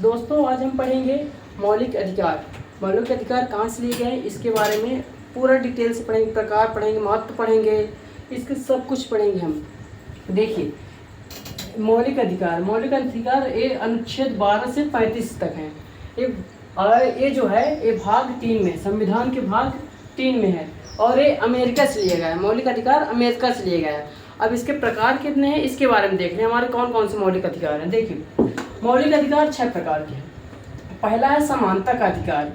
दोस्तों आज हम पढ़ेंगे मौलिक अधिकार। मौलिक अधिकार कहाँ से लिए गए इसके बारे में पूरा डिटेल से पढ़ेंगे, प्रकार पढ़ेंगे, महत्व पढ़ेंगे, इसके सब कुछ पढ़ेंगे हम। देखिए मौलिक अधिकार ये अनुच्छेद 12 से 35 तक है। ये जो है ये भाग 3 में, संविधान के भाग 3 में है और ये अमेरिका से लिया गया है। मौलिक अधिकार अमेरिका से लिया गया है। अब इसके प्रकार कितने हैं इसके बारे में देख रहे हैं, हमारे कौन कौन से मौलिक अधिकार हैं। देखिए मौलिक अधिकार 6 प्रकार के हैं। पहला है समानता का अधिकार।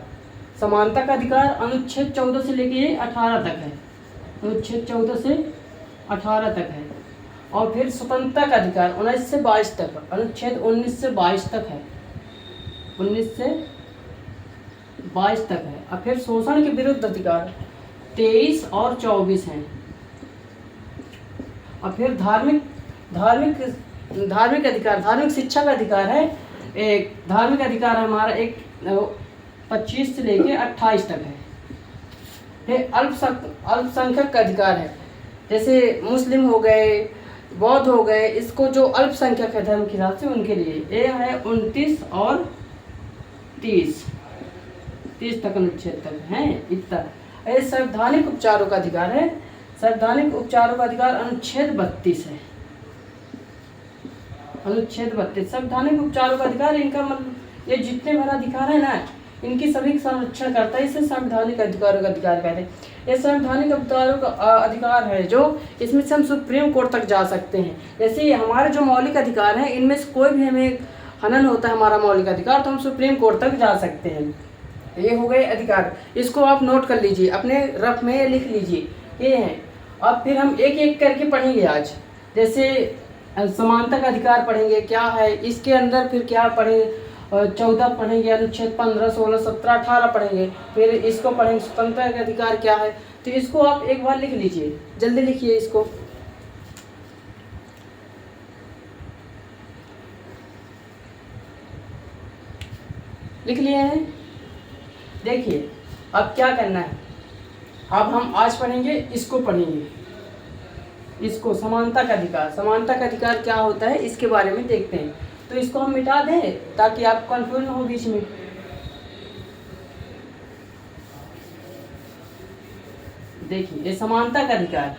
समानता का अधिकार अनुच्छेद 14 से लेके 18 तक है। अनुच्छेद 14 से 18 तक है। और फिर स्वतंत्रता का अधिकार 19 से 22 तक, अनुच्छेद 19 से 22 तक है। 19 से 22 तक है। और फिर शोषण के विरुद्ध अधिकार 23 और 24 हैं। और फिर धार्मिक अधिकार, धार्मिक शिक्षा का अधिकार है। एक धार्मिक अधिकार है हमारा 25 से लेके 28 तक है। फिर अल्पसंख्यक का अधिकार है, जैसे मुस्लिम हो गए, बौद्ध हो गए, इसको जो अल्पसंख्यक है धर्म के हिसाब से उनके लिए ये है 29 और 30 तक अनुच्छेद तक है इतना। ये संवैधानिक उपचारों का अधिकार है। संवैधानिक उपचारों का अधिकार अनुच्छेद 32 है। अनुच्छेद 32 संवैधानिक उपचारों का अधिकार, इनका मतलब ये जितने भरा अधिकार है ना इनकी सभी का संरक्षण करता है। इसे संवैधानिक अधिकारों का अधिकार कहते हैं। ये संवैधानिक अधिकारों का अधिकार है जो इसमें से हम सुप्रीम कोर्ट तक जा सकते हैं। जैसे हमारे जो मौलिक अधिकार हैं इनमें से कोई भी हमें हनन होता है हमारा मौलिक अधिकार तो हम सुप्रीम कोर्ट तक जा सकते हैं। ये हो गए अधिकार, इसको आप नोट कर लीजिए, अपने रफ में लिख लीजिए ये हैं। अब फिर हम एक एक करके पढ़ेंगे आज। जैसे समानता का अधिकार पढ़ेंगे क्या है, इसके अंदर फिर क्या पढ़ेंगे, 14 पढ़ेंगे, अनुच्छेद 15, 16, 17, 18 पढ़ेंगे। फिर इसको पढ़ेंगे स्वतंत्रता का अधिकार क्या है। तो इसको आप एक बार लिख लीजिए, जल्दी लिखिए इसको। लिख लिए हैं। देखिए अब क्या करना है, अब हम आज पढ़ेंगे इसको पढ़ेंगे, इसको समानता का अधिकार। समानता का अधिकार क्या होता है इसके बारे में देखते हैं। तो इसको हम मिटा दें ताकि आप कंफ्यूज न हो बीच में। देखिए ये समानता का अधिकार,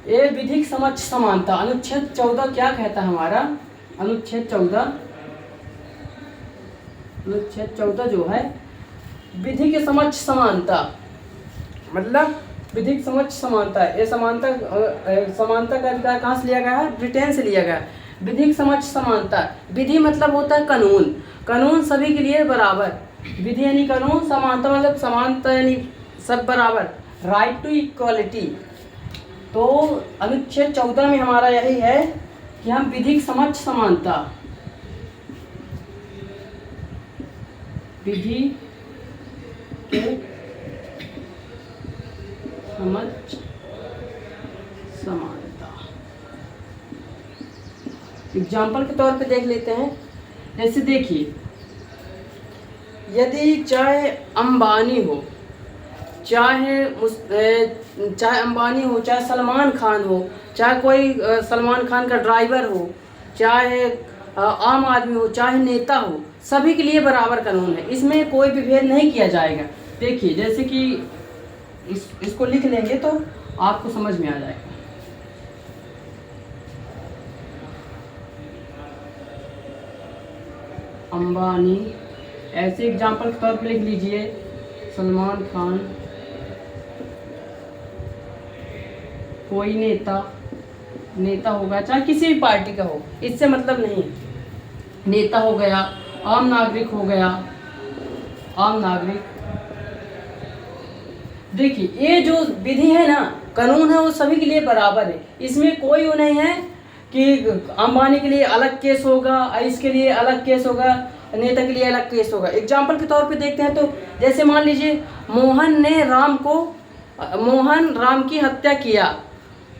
ये विधिक समक्ष समानता अनुच्छेद 14 क्या कहता है हमारा, अनुच्छेद 14 जो है विधि के समक्ष समानता, मतलब विधिक समक्ष समानता है। ये समानता का अधिकार कहाँ से लिया गया है, ब्रिटेन से लिया गया है। विधिक समक्ष समानता, विधि मतलब होता है कानून, कानून सभी के लिए बराबर। विधि यानी कानून, समानता मतलब समानता यानी सब बराबर, राइट टू इक्वालिटी। तो अनुच्छेद 14 में हमारा यही है कि हम विधिक समक्ष समानता, विधि के समक्ष समानता एग्जाम्पल के तौर पे देख लेते हैं। जैसे देखिए यदि चाहे अंबानी हो, चाहे अंबानी हो, चाहे सलमान खान हो, चाहे कोई सलमान खान का ड्राइवर हो, चाहे आम आदमी हो, चाहे नेता हो, सभी के लिए बराबर कानून है। इसमें कोई भी भेद नहीं किया जाएगा। देखिए जैसे कि इसको लिख लेंगे तो आपको समझ में आ जाएगा। अंबानी ऐसे एग्जाम्पल के तौर पर लिख लीजिए, सलमान खान, कोई नेता होगा चाहे किसी भी पार्टी का हो, इससे मतलब नहीं है। नेता हो गया, आम नागरिक हो गया, आम नागरिक। देखिए ये जो विधि है ना, कानून है, वो सभी के लिए बराबर है। इसमें कोई वो नहीं है कि अंबानी के लिए अलग केस होगा, इसके लिए अलग केस होगा, नेता के लिए अलग केस होगा। एग्जाम्पल के तौर पे देखते हैं तो जैसे मान लीजिए मोहन राम की हत्या किया,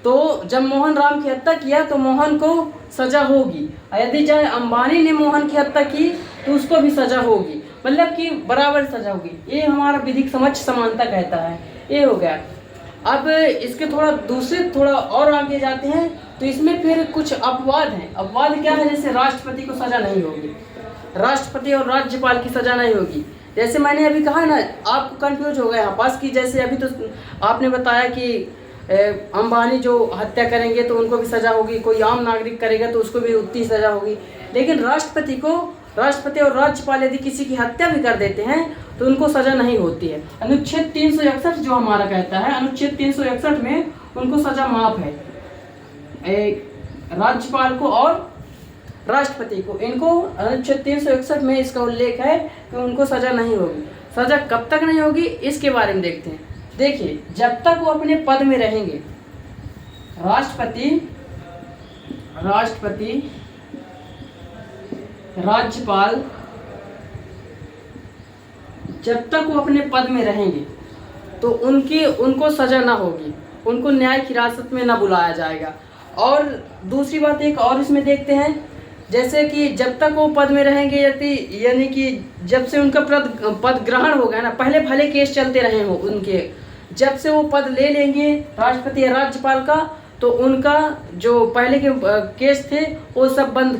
तो जब मोहन राम की हत्या किया तो मोहन को सजा होगी। यदि चाहे अंबानी ने मोहन की हत्या की तो उसको भी सजा होगी, मतलब कि बराबर सजा होगी। ये हमारा विधिक समक्ष समानता कहता है। ये हो गया। अब इसके थोड़ा और आगे जाते हैं तो इसमें फिर कुछ अपवाद हैं। अपवाद क्या है, जैसे राष्ट्रपति को सजा नहीं होगी, राष्ट्रपति और राज्यपाल की सजा नहीं होगी। जैसे मैंने अभी कहा ना, आपको कंफ्यूज हो गया यहाँ पास कि जैसे अभी तो आपने बताया कि अंबानी जो हत्या करेंगे तो उनको भी सज़ा होगी, कोई आम नागरिक करेगा तो उसको भी उतनी सज़ा होगी। लेकिन राष्ट्रपति और राज्यपाल यदि किसी की हत्या भी कर देते हैं तो उनको सज़ा नहीं होती है। अनुच्छेद 361 जो हमारा कहता है, अनुच्छेद 361 में उनको सज़ा माफ़ है, राज्यपाल को और राष्ट्रपति को। इनको अनुच्छेद 361 में इसका उल्लेख है कि उनको सज़ा नहीं होगी। सज़ा कब तक नहीं होगी इसके बारे में देखते हैं। देखिए, जब तक वो अपने पद में रहेंगे, राष्ट्रपति, राज्यपाल, जब तक वो अपने पद में रहेंगे तो उनको सज़ा ना होगी, उनको न्यायिक हिरासत में ना बुलाया जाएगा। और दूसरी बात एक और इसमें देखते हैं, जैसे कि जब तक वो पद में रहेंगे, यानी कि जब से उनका पद ग्रहण हो गया ना, पहले भले केस चलते रहे हो उनके, जब से वो पद ले लेंगे राष्ट्रपति या राज्यपाल का, तो उनका जो पहले के केस थे वो सब बंद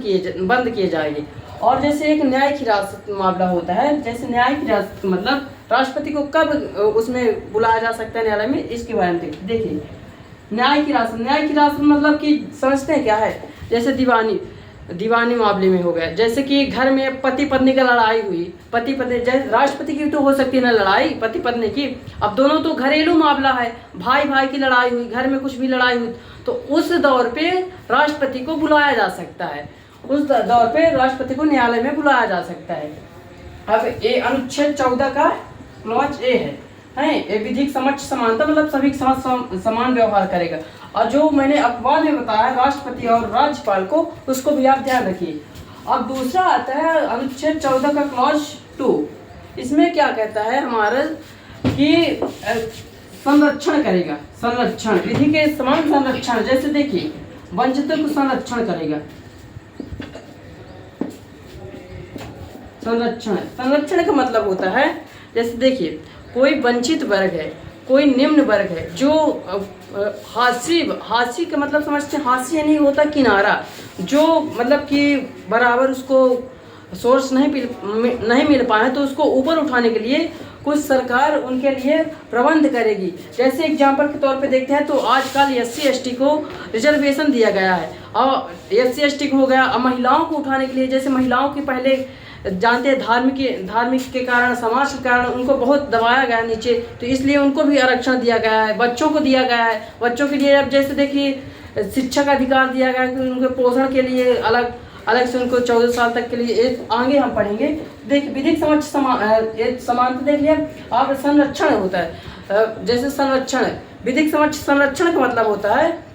किए जाएंगे। और जैसे एक न्यायिक हिरासत मामला होता है, जैसे न्यायिक हिरासत मतलब राष्ट्रपति को कब उसमें बुलाया जा सकता है न्यायालय में, इसके बारे में देखिए। न्यायिक हिरासत मतलब कि समझते हैं क्या है? जैसे दीवानी मामले में हो गया, जैसे कि घर में पति पत्नी का लड़ाई हुई, पति पत्नी, जैसे राष्ट्रपति की तो हो सकती है ना लड़ाई पति पत्नी की, अब दोनों तो घरेलू मामला है, भाई की लड़ाई हुई, घर में कुछ भी लड़ाई हुई, तो उस दौर पे राष्ट्रपति को बुलाया जा सकता है, उस दौर पे राष्ट्रपति को न्यायालय में बुलाया जा सकता है। अब ये अनुच्छेद 14 का क्लॉज ए है, विधिक समक्ष समानता, मतलब सभी के साथ समान व्यवहार करेगा। और जो मैंने अपवाद में बताया राष्ट्रपति और राज्यपाल को, उसको भी आप ध्यान रखिए। अब दूसरा आता है अनुच्छेद 14 का क्लॉज 2। इसमें क्या कहता है हमारा कि संरक्षण करेगा, संरक्षण, विधि के समान संरक्षण। जैसे देखिए, वंचितों को संरक्षण करेगा। संरक्षण का मतलब होता है, जैसे देखिए, कोई वंचित वर्ग है, कोई निम्न वर्ग है, जो हाशी का मतलब समझते हैं, हाशिया नहीं होता किनारा, जो मतलब कि बराबर उसको सोर्स नहीं मिल पाए, तो उसको ऊपर उठाने के लिए कुछ सरकार उनके लिए प्रबंध करेगी। जैसे एग्जाम्पल के तौर पे देखते हैं तो आजकल SC/ST को रिजर्वेशन दिया गया है, और SC/ST हो गया। अब महिलाओं को उठाने के लिए, जैसे महिलाओं की पहले जानते हैं धार्मिक के कारण, समाज के कारण उनको बहुत दबाया गया नीचे, तो इसलिए उनको भी आरक्षण दिया गया है। बच्चों को दिया गया है, बच्चों के लिए अब जैसे देखिए शिक्षा का अधिकार दिया गया है कि उनके पोषण के लिए अलग से उनको 14 साल तक के लिए, आगे हम पढ़ेंगे। देखिए, विधिक समक्ष समानता देख लिया। अब संरक्षण होता है, जैसे संरक्षण, विधिक समक्ष संरक्षण का मतलब होता है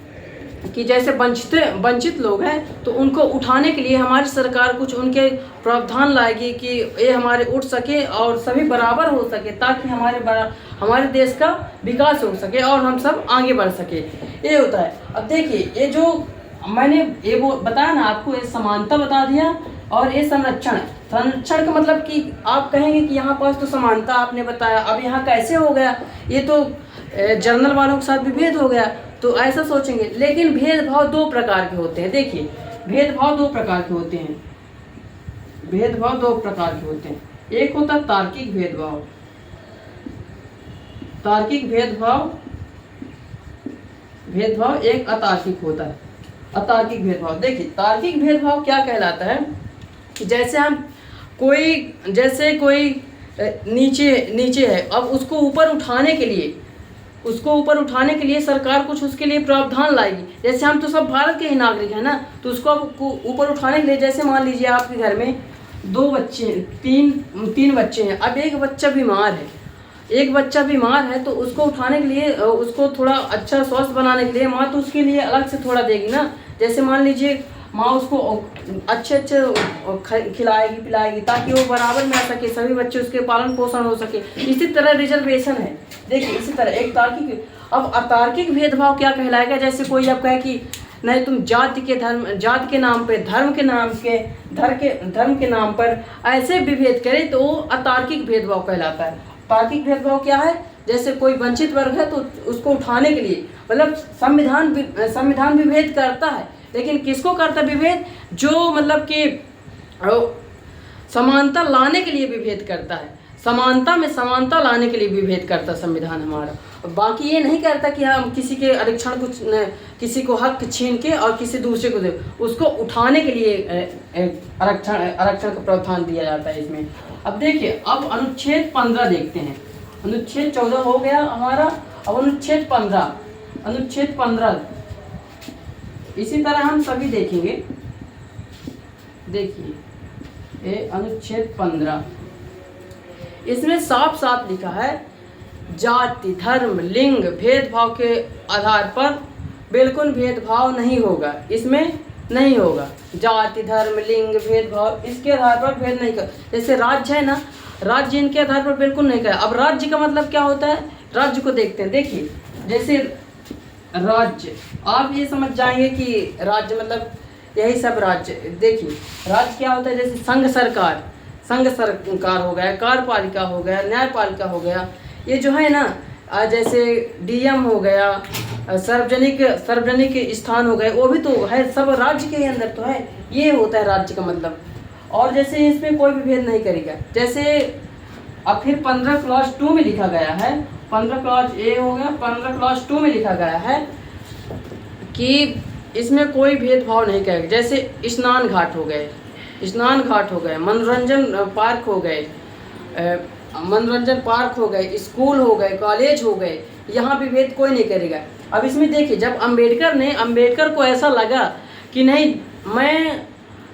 कि जैसे वंचित लोग हैं तो उनको उठाने के लिए हमारी सरकार कुछ उनके प्रावधान लाएगी कि ये हमारे उठ सके और सभी बराबर हो सके, ताकि हमारे देश का विकास हो सके और हम सब आगे बढ़ सके, ये होता है। अब देखिए, ये जो मैंने ये वो बताया ना आपको, ये समानता बता दिया और ये संरक्षण का मतलब कि आप कहेंगे कि यहाँ पास तो समानता आपने बताया, अब यहाँ कैसे हो गया, ये तो जर्नल वालों के साथ भी भेद हो गया, तो ऐसा सोचेंगे। लेकिन भेदभाव 2 प्रकार के होते हैं। देखिए, भेदभाव 2 प्रकार के होते हैं, एक होता है तार्किक भेदभाव, एक अतार्किक होता है अतार्किक भेदभाव। देखिए, तार्किक भेदभाव क्या कहलाता है कि जैसे कोई नीचे है, अब उसको ऊपर उठाने के लिए सरकार कुछ उसके लिए प्रावधान लाएगी। जैसे हम तो सब भारत के ही नागरिक हैं ना, तो उसको ऊपर उठाने के लिए, जैसे मान लीजिए आपके घर में 2 बच्चे, 3 बच्चे हैं, अब एक बच्चा बीमार है, तो उसको उठाने के लिए, उसको थोड़ा अच्छा स्वास्थ्य बनाने के लिए माँ तो उसके लिए अलग से थोड़ा देगी ना। जैसे मान लीजिए माँ उसको अच्छे खिलाएगी पिलाएगी, ताकि वो बराबर में आ सके, सभी बच्चे उसके पालन पोषण हो सके। इसी तरह रिजर्वेशन है। देखिए, इसी तरह एक तार्किक। अब अतार्किक भेदभाव क्या कहलाएगा? जैसे कोई अब कहे कि नहीं, तुम जात के नाम पे, धर्म के नाम पर ऐसे विभेद करे, तो वो अतार्किक भेदभाव कहलाता है। तार्किक भेदभाव क्या है? जैसे कोई वंचित वर्ग है तो उसको उठाने के लिए, मतलब संविधान विभेद करता है, लेकिन किसको करता है विभेद? जो मतलब कि समानता लाने के लिए भी भेद करता है, समानता में समानता लाने के लिए भी भेद करता संविधान हमारा। बाकी ये नहीं करता कि हम किसी के आरक्षण को, किसी को हक छीन के और किसी दूसरे को दे, उसको उठाने के लिए आरक्षण का प्रावधान दिया जाता है इसमें। अब देखिए, अब अनुच्छेद 15 देखते हैं। अनुच्छेद 14 हो गया हमारा, अब अनुच्छेद 15 इसी तरह हम सभी देखेंगे। देखिए ये अनुच्छेद 15, इसमें साफ साफ लिखा है जाति, धर्म, लिंग, भेदभाव के आधार पर बिल्कुल भेदभाव नहीं होगा, इसमें नहीं होगा। जाति, धर्म, लिंग, भेदभाव इसके आधार पर भेद नहीं कर। जैसे राज्य है ना, राज्य इनके आधार पर बिल्कुल नहीं कर। अब राज्य का मतलब क्या होता है, राज्य को देखते हैं। देखिए जैसे राज्य, आप ये समझ जाएंगे कि राज्य मतलब यही सब राज्य। देखिए राज्य क्या होता है, जैसे संघ सरकार हो गया, कार्यपालिका हो गया, न्यायपालिका हो गया, ये जो है ना, जैसे डीएम हो गया, सार्वजनिक स्थान हो गए, वो भी तो है, सब राज्य के अंदर तो है। ये होता है राज्य का मतलब। और जैसे इसमें कोई भी भेद नहीं करेगा। जैसे अब फिर 15 क्लॉज 2 में लिखा गया है, 15 क्लॉज ए हो गया, 15 क्लॉज 2 में लिखा गया है कि इसमें कोई भेदभाव नहीं करेगा। जैसे स्नान घाट हो गए, मनोरंजन पार्क हो गए, स्कूल हो गए, कॉलेज हो गए, यहाँ भी भेद कोई नहीं करेगा। अब इसमें देखिए, जब अंबेडकर को ऐसा लगा कि नहीं,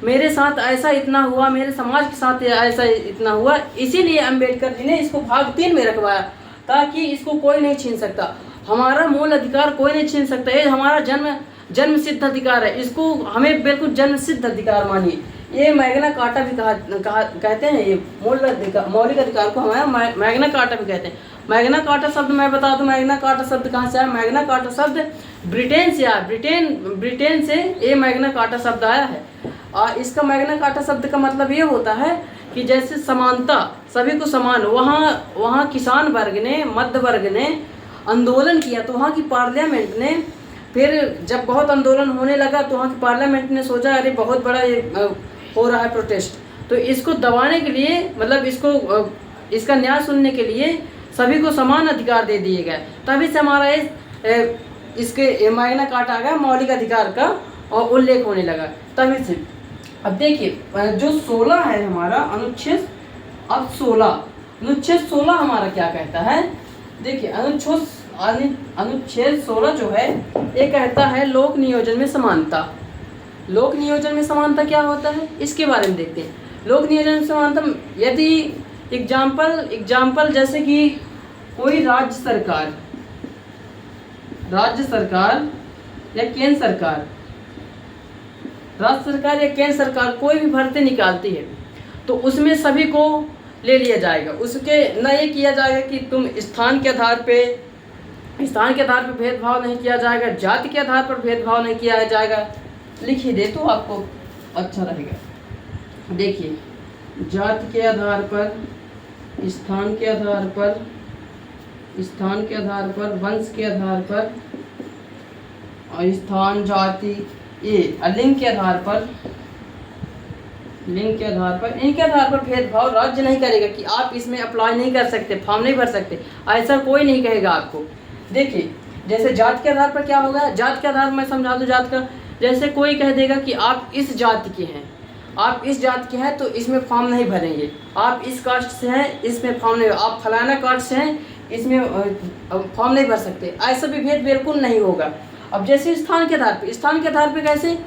मेरे साथ ऐसा इतना हुआ, मेरे समाज के साथ ऐसा इतना हुआ, इसीलिए अंबेडकर जी ने इसको भाग 3 में रखवाया, ताकि इसको कोई नहीं छीन सकता। हमारा मूल अधिकार कोई नहीं छीन सकता, ये हमारा जन्म सिद्ध अधिकार है, इसको हमें बिल्कुल जन्म सिद्ध अधिकार मानिए। ये मैग्ना कार्टा भी कहते हैं, ये मौलिक अधिकार को हमारा मैग्ना कार्टा भी कहते हैं। मैग्ना कार्टा शब्द मैं बता दूं, मैग्ना कार्टा शब्द कहाँ से आया। मैग्ना कार्टा शब्द ब्रिटेन से आया, ब्रिटेन से ये मैग्ना कार्टा शब्द आया है। और इसका मैग्ना कार्टा शब्द का मतलब ये होता है कि जैसे समानता, सभी को समान। वहाँ किसान वर्ग ने, मध्य वर्ग ने आंदोलन किया, तो वहाँ की पार्लियामेंट ने, फिर जब बहुत आंदोलन होने लगा तो वहाँ की पार्लियामेंट ने सोचा अरे बहुत बड़ा ये हो रहा है प्रोटेस्ट, तो इसको दबाने के लिए, मतलब इसका न्याय सुनने के लिए सभी को समान अधिकार दे दिए गए। तभी से हमारा इसके मैग्ना कार्टा आ गया, मौलिक अधिकार का और उल्लेख होने लगा तभी से। अब देखिए जो 16 है हमारा अनुच्छेद, अब 16 हमारा क्या कहता है। देखिए अनुच्छेद 16 जो है ये कहता है लोक नियोजन में समानता। लोक नियोजन में समानता क्या होता है, इसके बारे में देखते हैं। लोक नियोजन में समानता, यदि एग्जाम्पल जैसे कि कोई राज्य सरकार या केंद्र सरकार, राज्य सरकार या केंद्र सरकार कोई भी भर्ती निकालती है, तो उसमें सभी को ले लिया जाएगा। उसके न ये किया जाएगा कि तुम स्थान के आधार पे भेदभाव नहीं किया जाएगा, जाति के आधार पर भेदभाव नहीं किया जाएगा। लिख ही दे तो आपको अच्छा रहेगा। देखिए जाति के आधार पर, स्थान के आधार पर, वंश के आधार पर, और स्थान, जाति, ये लिंग के आधार पर, इनके आधार पर भेदभाव राज्य नहीं करेगा कि आप इसमें अप्लाई नहीं कर सकते, फॉर्म नहीं भर सकते, ऐसा कोई नहीं कहेगा आपको। देखिए जैसे जाति के आधार पर क्या होगा, जाति के आधार मैं समझा दूँ जाति का। जैसे कोई कह देगा कि आप इस जाति के हैं, तो इसमें फॉर्म नहीं भरेंगे। आप इस कास्ट से हैं, इसमें फॉर्म नहीं, आप फलाना कास्ट से हैं, इसमें फॉर्म नहीं भर सकते। ऐसा भी भेद बिल्कुल नहीं होगा। अब जैसे स्थान के आधार पे कैसे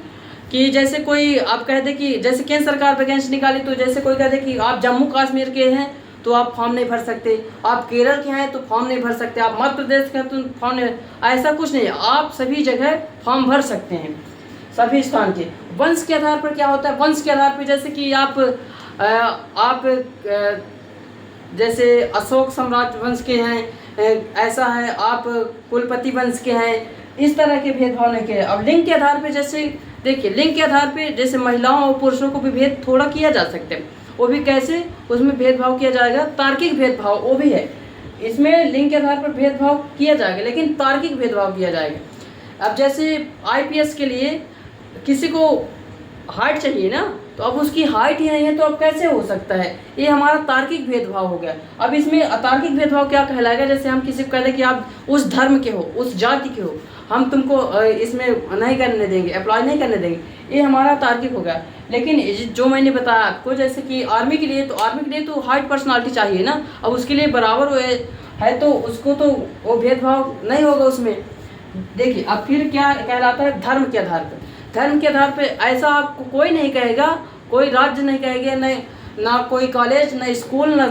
कि जैसे कोई आप कह दे कि जैसे केंद्र सरकार वैकेंसी निकाली, तो जैसे कोई कह दे कि आप जम्मू कश्मीर के हैं तो आप फॉर्म नहीं भर सकते, आप केरल के हैं तो फॉर्म नहीं भर सकते, आप मध्य प्रदेश के हैं तो फॉर्म नहीं, ऐसा कुछ नहीं है, आप सभी जगह फॉर्म भर सकते हैं, सभी स्थान के। वंश के आधार पर क्या होता है, वंश के आधार पर जैसे कि आप जैसे अशोक सम्राट वंश के हैं, ऐसा है, आप कुलपति वंश के हैं, इस तरह के भेदभाव नहीं किए। अब लिंग के आधार पे जैसे देखिए, लिंग के आधार पे जैसे महिलाओं और पुरुषों को भी भेद थोड़ा किया जा सकता है, वो भी कैसे, उसमें भेदभाव किया जाएगा, तार्किक भेदभाव वो भी है। इसमें लिंग के आधार पर भेदभाव किया जाएगा, लेकिन तार्किक भेदभाव किया जाएगा। अब जैसे IPS के लिए किसी को हाइट चाहिए ना, तो अब उसकी हाइट ही नहीं है, तो अब कैसे हो सकता है? ये हमारा तार्किक भेदभाव हो गया। अब इसमें अतार्किक भेदभाव क्या कहलाएगा? जैसे हम किसी को कहते हैं कि आप उस धर्म के हो, उस जाति के हो, हम तुमको इसमें नहीं करने देंगे, अप्लाई नहीं करने देंगे, ये हमारा तार्किक हो गया। लेकिन जो मैंने बताया आपको, जैसे कि आर्मी के लिए, तो आर्मी के लिए तो हाइट पर्सनालिटी चाहिए ना, अब उसके लिए बराबर है तो उसको तो वो भेदभाव नहीं होगा उसमें। देखिए अब फिर क्या कहलाता है? धर्म के आधार पर। धर्म के आधार पे ऐसा आपको कोई नहीं कहेगा, कोई राज्य नहीं कहेगा, नहीं ना कोई कॉलेज, ना स्कूल, ना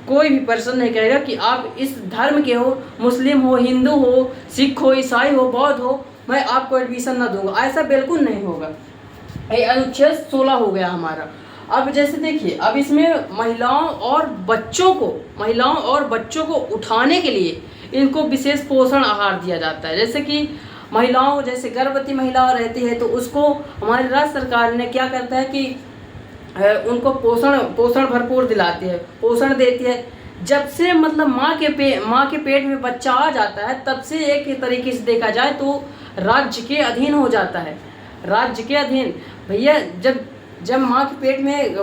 कोई भी पर्सन नहीं कहेगा कि आप इस धर्म के हो, मुस्लिम हो, हिंदू हो, सिख हो, ईसाई हो, बौद्ध हो, मैं आपको एडमिशन ना दूंगा। ऐसा बिल्कुल नहीं होगा। ये अनुच्छेद 16 हो गया हमारा। अब जैसे देखिए, अब इसमें महिलाओं और बच्चों को उठाने के लिए इनको विशेष पोषण आहार दिया जाता है। जैसे कि महिलाओं, जैसे गर्भवती महिला रहती है तो उसको हमारी राज्य सरकार ने क्या करता है कि उनको पोषण भरपूर दिलाती है, पोषण देती है। जब से मतलब माँ के पेट में बच्चा आ जाता है, तब से एक तरीके से देखा जाए तो राज्य के अधीन हो जाता है। राज्य के अधीन भैया, जब माँ के पेट में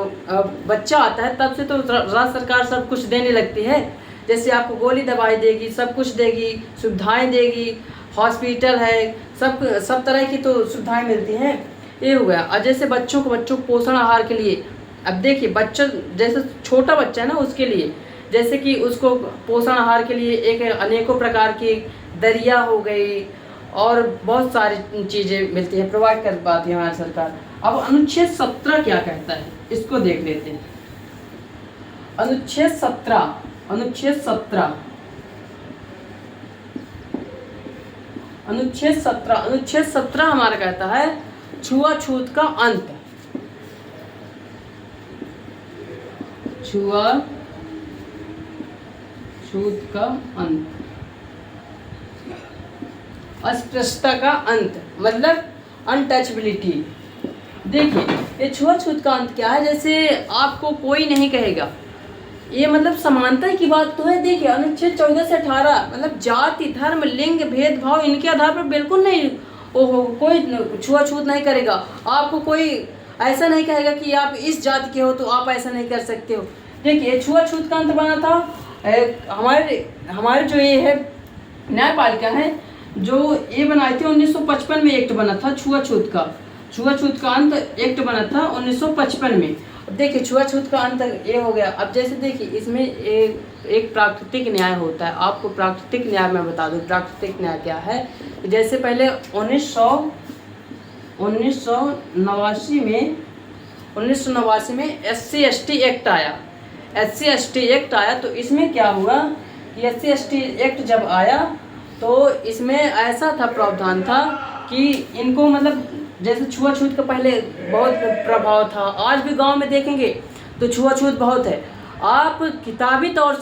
बच्चा आता है, तब से तो राज्य सरकार सब कुछ देने लगती है। जैसे आपको गोली दवाई देगी, सब कुछ देगी, सुविधाएं देगी, हॉस्पिटल है, सब तरह की तो सुविधाएं मिलती हैं। ये हो गया। और जैसे बच्चों को पोषण आहार के लिए, अब देखिए बच्चा जैसे छोटा बच्चा है ना, उसके लिए जैसे कि उसको पोषण आहार के लिए एक अनेकों प्रकार की दरिया हो गई और बहुत सारी चीज़ें मिलती है, प्रोवाइड कर पाती है हमारी सरकार। अब अनुच्छेद 17 क्या कहता है, इसको देख लेते हैं। अनुच्छेद 17 हमारा कहता है छुआछूत का अंत। छुआछूत का अंत, अस्पृश्यता का अंत, मतलब अनटचबिलिटी। देखिए ये छुआछूत का अंत क्या है? जैसे आपको कोई नहीं कहेगा, ये मतलब समानता की बात तो है। देखिए अनुच्छेद 14 से 18 मतलब जाति, धर्म, लिंग भेदभाव इनके आधार पर बिल्कुल नहीं, कोई छुआछूत नहीं करेगा। आपको कोई ऐसा नहीं कहेगा कि आप इस जाति के हो तो आप ऐसा नहीं कर सकते हो। देखिए छुआछूत का अंत बना था हमारे जो ये है न्यायपालिका है, जो ये बनाई थी 1955 में एक्ट बना था छुआछूत का अंत एक्ट बना था 1955 में। अब देखिए छुआछूत का अंत ये हो गया। अब जैसे देखिए इसमें एक प्राकृतिक न्याय होता है। आपको प्राकृतिक न्याय मैं बता दूं, प्राकृतिक न्याय क्या है। जैसे पहले 1989 में SC/ST एक्ट आया। SC/ST एक्ट आया तो इसमें क्या हुआ कि SC/ST एक्ट जब आया तो इसमें ऐसा था, प्रावधान था कि इनको मतलब जैसे छुआछूत का पहले बहुत प्रभाव था, आज भी गांव में देखेंगे तो छुआछूत बहुत है। आप किताबी तौर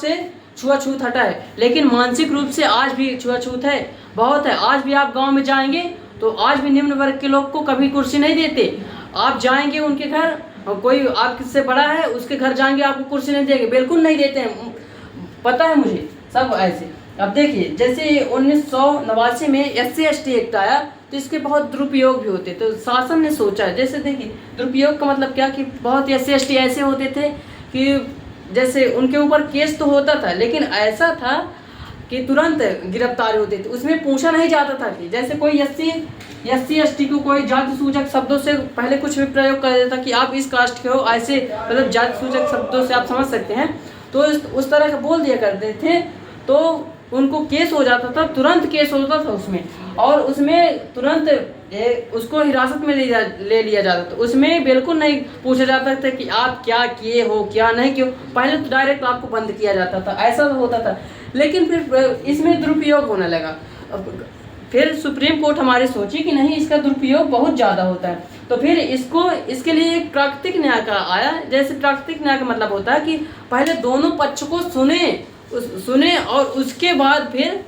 से छुआछूत हटा है, लेकिन मानसिक रूप से आज भी छुआछूत है, बहुत है। आज भी आप गांव में जाएंगे तो आज भी निम्न वर्ग के लोग को कभी कुर्सी नहीं देते। आप जाएंगे उनके घर, कोई आपसे बड़ा है उसके घर जाएंगे, आपको कुर्सी नहीं देंगे, बिल्कुल नहीं देते हैं, पता है मुझे सब ऐसे। अब देखिए जैसे 1989 में SC/ST एक्ट आया तो इसके बहुत दुरुपयोग भी होते, तो शासन ने सोचा, जैसे देखिए दुरुपयोग का मतलब क्या कि बहुत SC/ST ऐसे होते थे कि जैसे उनके ऊपर केस तो होता था, लेकिन ऐसा था कि तुरंत गिरफ्तारी होती थी, उसमें पूछा नहीं जाता था कि जैसे कोई SC/ST को कोई जाति सूचक शब्दों से पहले कुछ भी प्रयोग कर देता कि आप इस कास्ट के हो, ऐसे मतलब जाति सूचक शब्दों से आप समझ सकते हैं, तो उस तरह का बोल दिया करते थे तो उनको केस हो जाता था, तुरंत केस होता था उसमें, और उसमें तुरंत उसको हिरासत में ले लिया जाता था। उसमें बिल्कुल नहीं पूछा जाता था कि आप क्या किए हो क्या नहीं किए हो, पहले तो डायरेक्ट आपको बंद किया जाता था, ऐसा होता था। लेकिन फिर इसमें दुरुपयोग होने लगा। फिर सुप्रीम कोर्ट हमारी सोची कि नहीं, इसका दुरुपयोग बहुत ज़्यादा होता है, तो फिर इसके लिए एक प्राकृतिक न्याय का आया। जैसे प्राकृतिक न्याय का मतलब होता है कि पहले दोनों पक्ष को सुने और उसके बाद फिर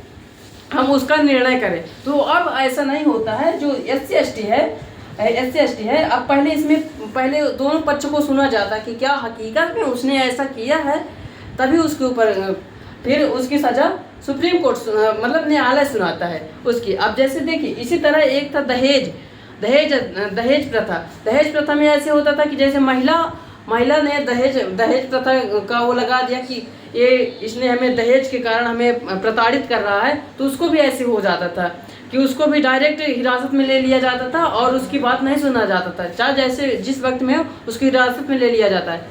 हम उसका निर्णय करें। तो अब ऐसा नहीं होता है। जो SC/ST है, अब पहले दोनों पक्षों को सुना जाता है कि क्या हकीकत में उसने ऐसा किया है, तभी उसके ऊपर फिर उसकी सज़ा सुप्रीम कोर्ट मतलब न्यायालय सुनाता है उसकी। अब जैसे देखिए इसी तरह एक था दहेज प्रथा। दहेज प्रथा में ऐसे होता था कि जैसे महिला ने दहेज प्रथा का वो लगा दिया कि ये इसने हमें दहेज के कारण हमें प्रताड़ित कर रहा है, तो उसको भी ऐसे हो जाता था कि उसको भी डायरेक्ट हिरासत में ले लिया जाता था और उसकी बात नहीं सुना जाता था, चाहे जैसे जिस वक्त में हो उसकी हिरासत में ले लिया जाता है।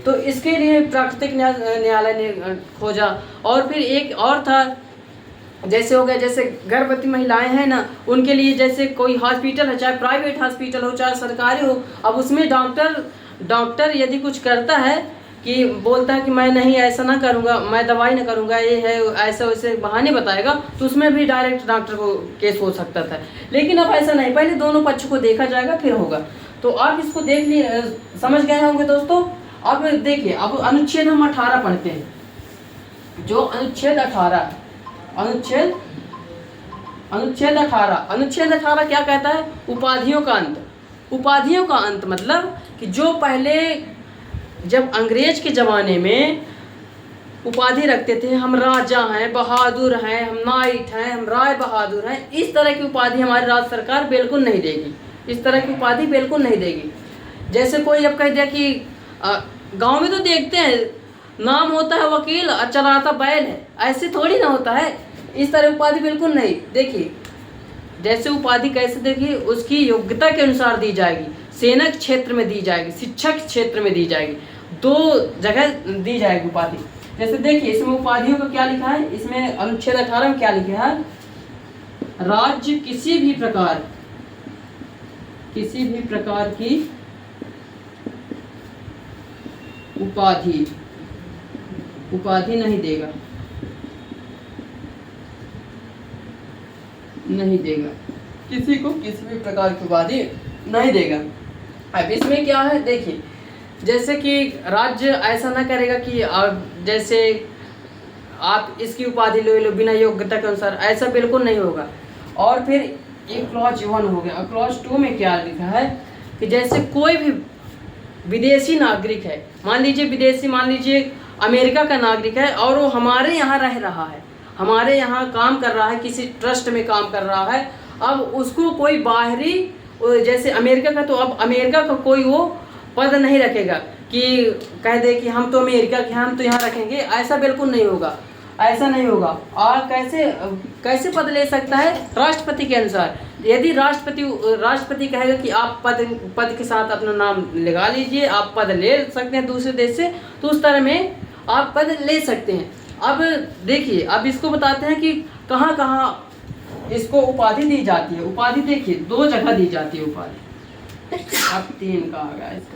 तो इसके लिए प्राकृतिक न्यायालय ने खोजा। और फिर एक और था, जैसे हो गया जैसे गर्भवती महिलाएं हैं ना, उनके लिए जैसे कोई हॉस्पिटल है, चाहे प्राइवेट हॉस्पिटल हो चाहे सरकारी हो, अब उसमें डॉक्टर यदि कुछ करता है कि बोलता है कि मैं नहीं ऐसा ना करूँगा, मैं दवाई ना करूँगा, ये है ऐसा वैसे बहाने बताएगा, तो उसमें भी डायरेक्ट डॉक्टर को केस हो सकता था। लेकिन अब ऐसा नहीं, पहले दोनों पक्ष को देखा जाएगा फिर होगा। तो आप इसको देख लिए समझ गए होंगे दोस्तों। अब देखिए, अब अनुच्छेद हम 18 पढ़ते हैं। जो अनुच्छेद 18 क्या कहता है? उपाधियों का अंत। उपाधियों का अंत मतलब कि जो पहले जब अंग्रेज के ज़माने में उपाधि रखते थे, हम राजा हैं, बहादुर हैं, हम नाइट हैं, हम राय बहादुर हैं, इस तरह की उपाधि हमारी राज्य सरकार बिल्कुल नहीं देगी। इस तरह की उपाधि बिल्कुल नहीं देगी। जैसे कोई अब कह दिया कि गांव में तो देखते हैं नाम होता है वकील और चलाता बैल है, ऐसे थोड़ी ना होता है। इस तरह उपाधि बिल्कुल नहीं। देखिए, जैसे उपाधि कैसे देखिए, उसकी योग्यता के अनुसार दी जाएगी। सेना के क्षेत्र में दी जाएगी, शिक्षा के क्षेत्र में दी जाएगी, 2 जगह दी जाएगी उपाधि। जैसे देखिए, इसमें उपाधियों का क्या लिखा है, इसमें अनुच्छेद 18 में क्या लिखा है? राज्य किसी भी प्रकार की उपाधि नहीं देगा, किसी को किसी भी प्रकार की उपाधि नहीं देगा। अब इसमें क्या है, देखिए, जैसे कि राज्य ऐसा ना करेगा कि जैसे आप इसकी उपाधि ले लो बिना योग्यता के अनुसार, ऐसा बिल्कुल नहीं होगा। और फिर एक क्लॉज 1 हो गया। क्लॉज 2 में क्या लिखा है कि जैसे कोई भी विदेशी नागरिक है, मान लीजिए अमेरिका का नागरिक है और वो हमारे यहाँ रह रहा है, हमारे यहाँ काम कर रहा है, किसी ट्रस्ट में काम कर रहा है। अब उसको कोई बाहरी, जैसे अमेरिका का, तो अब अमेरिका का कोई वो पद नहीं रखेगा कि कह दे कि हम तो अमेरिका के, हम तो यहाँ रखेंगे, ऐसा बिल्कुल नहीं होगा, ऐसा नहीं होगा। और कैसे पद ले सकता है? राष्ट्रपति के अनुसार। यदि राष्ट्रपति कहेगा कि आप पद के साथ अपना नाम लगा लीजिए, आप पद ले सकते हैं दूसरे देश से, तो उस तरह में आप पद ले सकते हैं। अब देखिए, अब इसको बताते हैं कि कहाँ कहाँ इसको उपाधि दी जाती है। उपाधि देखिए 2 जगह दी जाती है उपाधि। अब 3 का आ गया इसका।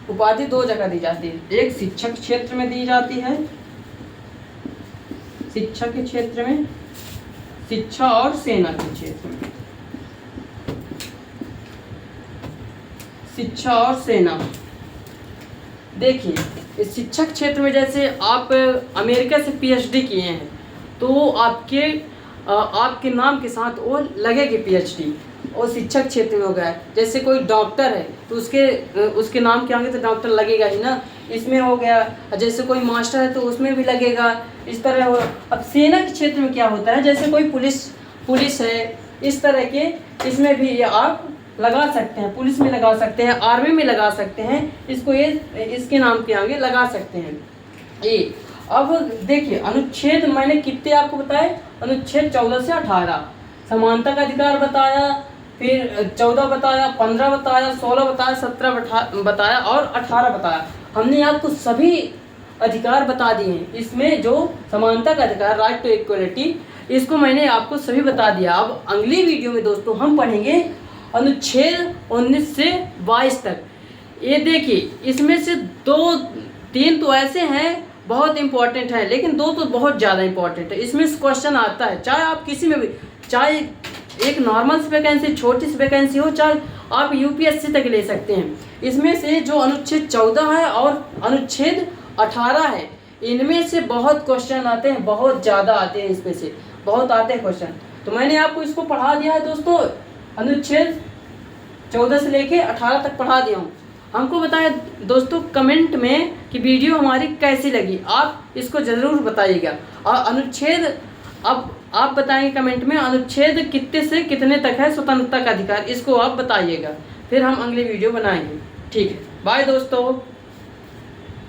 उपाधि 2 जगह दी जाती है, एक शिक्षक क्षेत्र में दी जाती है, शिक्षा के क्षेत्र में, शिक्षा और सेना के क्षेत्र में, शिक्षा और सेना। देखिए, इस शिक्षक क्षेत्र में जैसे आप अमेरिका से PhD किए हैं तो आपके नाम के साथ वो लगेगी PhD, और शिक्षक क्षेत्र में हो गया। जैसे कोई डॉक्टर है तो उसके नाम के आगे तो डॉक्टर लगेगा ही ना, इसमें हो गया। जैसे कोई मास्टर है तो उसमें भी लगेगा, इस तरह हो। अब सेना के क्षेत्र में क्या होता है, जैसे कोई पुलिस है, इस तरह के इसमें भी ये आप लगा सकते हैं, पुलिस में लगा सकते हैं, आर्मी में लगा सकते हैं, इसको ये इसके नाम के आगे लगा सकते हैं ये। अब देखिए, अनुच्छेद मैंने कितने आपको बताए? अनुच्छेद 14 से 18 समानता का अधिकार बताया, फिर 14 बताया, 15 बताया, 16 बताया, 17 बताया और 18 बताया। हमने आपको सभी अधिकार बता दिए हैं। इसमें जो समानता का अधिकार, राइट टू इक्वलिटी, इसको मैंने आपको सभी बता दिया। अब अगली वीडियो में दोस्तों हम पढ़ेंगे अनुच्छेद 19 से 22 तक। ये देखिए, इसमें से 2-3 तो ऐसे हैं बहुत इंपॉर्टेंट है, लेकिन 2 तो बहुत ज़्यादा इंपॉर्टेंट है। इसमें क्वेश्चन आता है, चाहे आप किसी में भी, चाहे एक नॉर्मल सी वैकेंसी, छोटी सी वैकेंसी हो, चाहे आप UPSC तक ले सकते हैं। इसमें से जो अनुच्छेद 14 है और अनुच्छेद 18 है, इनमें से बहुत क्वेश्चन आते हैं, बहुत ज़्यादा आते हैं, इसमें से बहुत आते हैं क्वेश्चन। तो मैंने आपको इसको पढ़ा दिया है दोस्तों, अनुच्छेद 14 से लेके 18 तक पढ़ा दिया हूँ। हमको बताएं दोस्तों कमेंट में कि वीडियो हमारी कैसी लगी, आप इसको ज़रूर बताइएगा। और अनुच्छेद अब आप बताएंगे कमेंट में अनुच्छेद कितने से कितने तक है स्वतंत्रता का अधिकार, इसको आप बताइएगा, फिर हम अगली वीडियो बनाएंगे। ठीक है, बाय दोस्तों।